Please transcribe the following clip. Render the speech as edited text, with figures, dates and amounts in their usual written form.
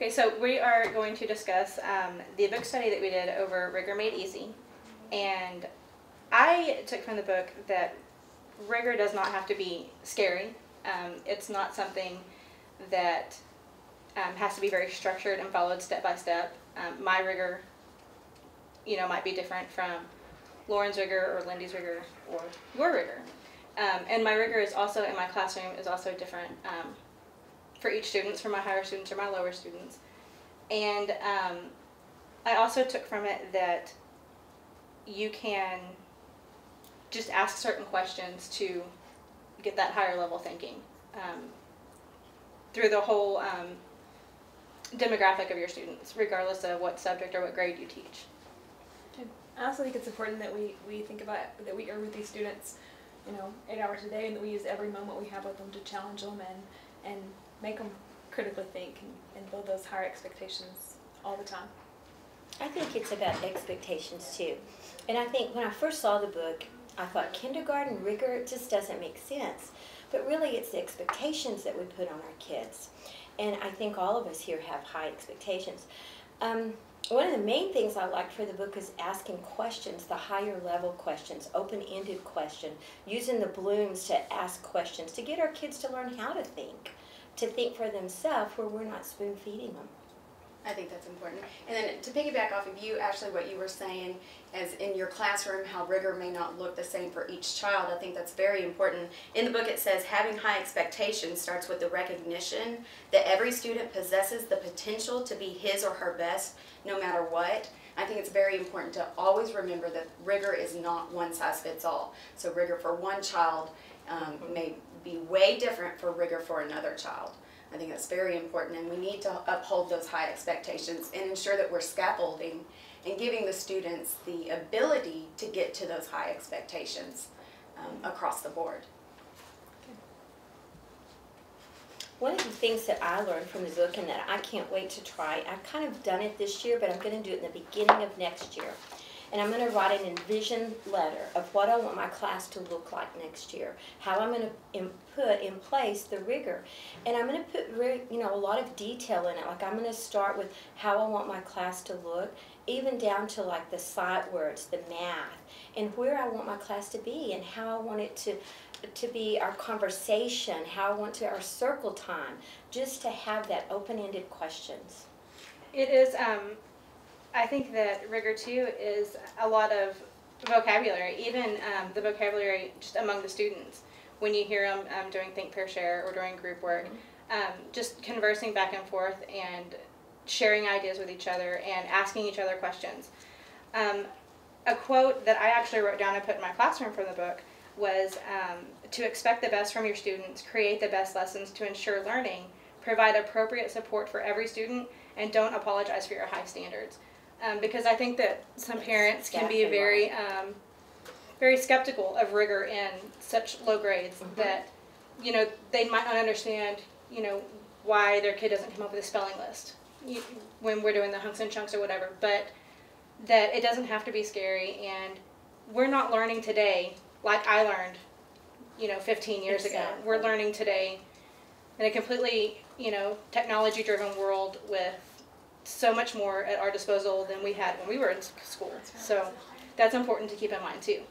Okay, so we are going to discuss the book study that we did over RIgor Made Easy. And I took from the book that RIgor does not have to be scary. It's not something that has to be very structured and followed step by step. My RIgor, might be different from Lauren's RIgor or Lindy's RIgor or your RIgor. And my RIgor is also, in my classroom, is also different for each student, for my higher students or my lower students. And I also took from it that you can just ask certain questions to get that higher level thinking through the whole demographic of your students, regardless of what subject or what grade you teach. I also think it's important that we think about that we are with these students, 8 hours a day, and that we use every moment we have with them to challenge them and make them critically think and build those higher expectations all the time. I think it's about expectations too. And I think when I first saw the book, I thought kindergarten RIgor just doesn't make sense. But really it's the expectations that we put on our kids. And I think all of us here have high expectations. One of the main things I liked for the book is asking questions, the higher level questions, open-ended question, using the blooms to ask questions, to get our kids to learn how to think for themselves where we're not spoon-feeding them. I think that's important. And then to piggyback off of you, Ashley, what you were saying, as in your classroom, how RIgor may not look the same for each child, I think that's very important. In the book it says, having high expectations starts with the recognition that every student possesses the potential to be his or her best, no matter what. I think it's very important to always remember that RIgor is not one size fits all. So RIgor for one child may be way different for RIgor for another child. I think that's very important, and we need to uphold those high expectations and ensure that we're scaffolding and giving the students the ability to get to those high expectations across the board. One of the things that I learned from the book and that I can't wait to try, I've kind of done it this year, but I'm going to do it in the beginning of next year. And I'm going to write an envision letter of what I want my class to look like next year, how I'm going to put in place the RIgor. And I'm going to put a lot of detail in it. Like I'm going to start with how I want my class to look, even down to like the sight words, the math, and where I want my class to be and how I want it to be our conversation, how I want our circle time, just to have that open-ended questions. It is, I think that RIgor too is a lot of vocabulary, even the vocabulary just among the students. When you hear them doing Think, Pair, Share or during group work, just conversing back and forth and sharing ideas with each other and asking each other questions. A quote that I actually wrote down and put in my classroom from the book was to expect the best from your students, create the best lessons to ensure learning, provide appropriate support for every student, and don't apologize for your high standards. Because I think that some parents can be very, very skeptical of RIgor in such low grades that, they might not understand, why their kid doesn't come up with a spelling list when we're doing the hunks and chunks or whatever. But that it doesn't have to be scary, and we're not learning today like I learned, 15 years ago. We're learning today in a completely, technology-driven world with so much more at our disposal than we had when we were in school. So that's important to keep in mind too.